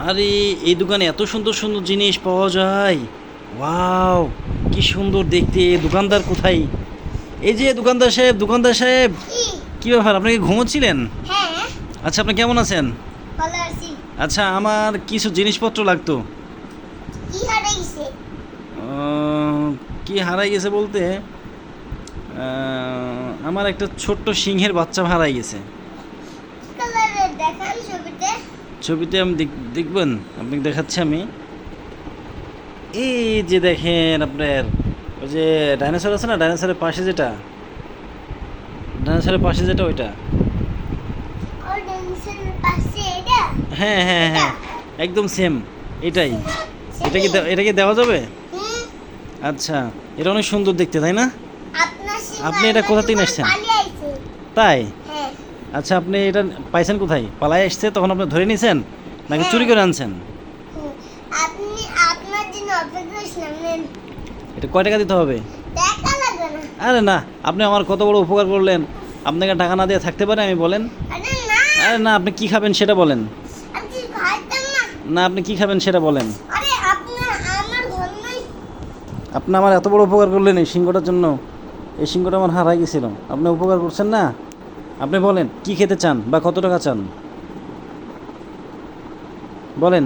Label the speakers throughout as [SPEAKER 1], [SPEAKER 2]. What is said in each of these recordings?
[SPEAKER 1] আরে এই দোকানে এত সুন্দর সুন্দর জিনিস পাওয়া যায়। ওয়াও, কি সুন্দর দেখতে। দোকানদার কোথায়? এই যে দোকানদার সাহেব, দোকানদার সাহেব,
[SPEAKER 2] কি?
[SPEAKER 1] কি ব্যাপার, আপনি কি ঘুমোচ্ছিলেন?
[SPEAKER 2] হ্যাঁ,
[SPEAKER 1] আচ্ছা, আপনি কেমন আছেন?
[SPEAKER 2] ভালো আছি।
[SPEAKER 1] আচ্ছা, আমার কিছু জিনিসপত্র লাগতো।
[SPEAKER 2] কি হারাইছে?
[SPEAKER 1] কি হারাই গেছে বলতে, আমার একটা ছোট্ট সিংহের বাচ্চা হারাই গেছে।
[SPEAKER 2] কি কালারের দেখান ছবিতে?
[SPEAKER 1] ছবিতে আমি দেখবেন, আপনাকে দেখাচ্ছি আমি। এই যে দেখেন আপনার, ওই যে ডাইনোসর আছে না, ডাইনোসরের পাশে যেটা, ডাইনোসরের পাশে যেটা ওইটা।
[SPEAKER 2] ওর ডেন্সের পাশে এটা?
[SPEAKER 1] হ্যাঁ হ্যাঁ হ্যাঁ, একদম সেম এটাই। এটা কি দেওয়া যাবে?
[SPEAKER 2] হুম।
[SPEAKER 1] আচ্ছা, এটা অনেক সুন্দর দেখতে, তাই না?
[SPEAKER 2] আপনার সিং
[SPEAKER 1] আপনি এটা কোথা থেকে নিয়েছেন?
[SPEAKER 2] পালিয়ে আইছে।
[SPEAKER 1] তাই?
[SPEAKER 2] হ্যাঁ।
[SPEAKER 1] আচ্ছা, আপনি এটা পাইছেন কোথায়? পালায় আসছে তখন আপনি ধরে নিয়েছেন নাকি
[SPEAKER 2] হ্যাঁ।
[SPEAKER 1] চুরি করে আনছেন?
[SPEAKER 2] হুম। আপনি আপনার জন্য অপেক্ষা করছিলাম। নেন।
[SPEAKER 1] এটা কয় টাকা দিতে হবে?
[SPEAKER 2] টাকা লাগবে না।
[SPEAKER 1] আরে না, আপনি আমার কত বড় উপকার করলেন, আপনাকে টাকা না দিয়ে থাকতে পারে আমি, বলেন?
[SPEAKER 2] আরে না,
[SPEAKER 1] আরে না, আপনি কি খাবেন সেটা বলেন।
[SPEAKER 2] আমি খাইতাম না।
[SPEAKER 1] না, আপনি কি খাবেন সেটা বলেন।
[SPEAKER 2] আরে আপনার আমার ঘর নাই।
[SPEAKER 1] আপনি আমার এত বড় উপকার করলেন এই সিংহটার জন্য। এই সিংহটা আমার হারাই গেছিল, আপনি উপকার করছেন না। আপনি বলেন কি খেতে চান বা কত টাকা চান, বলেন।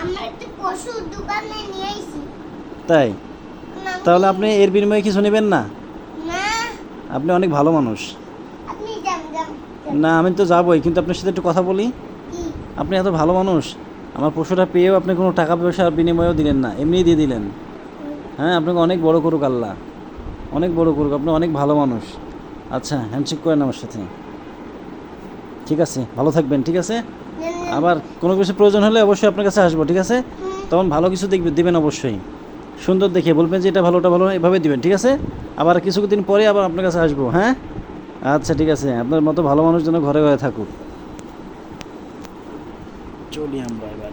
[SPEAKER 2] আমার একটা পশু দোকানে নিয়ে আইছি।
[SPEAKER 1] তাই?
[SPEAKER 2] না,
[SPEAKER 1] তাহলে আপনি এর বিনিময়ে কিছু নেবেন না?
[SPEAKER 2] না,
[SPEAKER 1] আপনি অনেক ভালো মানুষ।
[SPEAKER 2] আপনি যান যান।
[SPEAKER 1] না, আমি তো যাবোই, কিন্তু আপনার সাথে একটু কথা বলি।
[SPEAKER 2] কি?
[SPEAKER 1] আপনি এত ভালো মানুষ, আমার পশুটা পেয়েও আপনি কোনো টাকা পয়সার বিনিময়েও দিলেন না, এমনিই দিয়ে দিলেন। হ্যাঁ, আপনাকে অনেক বড় করুক আল্লাহ, অনেক বড় করুক, আপনি অনেক ভালো মানুষ। আচ্ছা, হ্যান্ডশেক করেন আমার সাথে। ঠিক আছে, ভালো থাকবেন, ঠিক আছে?
[SPEAKER 2] নেন, নেন।
[SPEAKER 1] আবার কোনো কিছু প্রয়োজন হলে অবশ্যই আপনার কাছে আসবো, ঠিক আছে?
[SPEAKER 2] হুম।
[SPEAKER 1] তখন ভালো কিছু দিবেন অবশ্যই, সুন্দর দেখে বলবেন যে এটা ভালোটা ভালো, এভাবে দিবেন, ঠিক আছে? আবার কিছুদিন পরে আবার আপনার কাছে আসবো, হ্যাঁ? আচ্ছা, ঠিক আছে, আপনার মতো ভালো মানুষ যেন ঘরে ঘরে থাকুক। চলি আমরা এবার।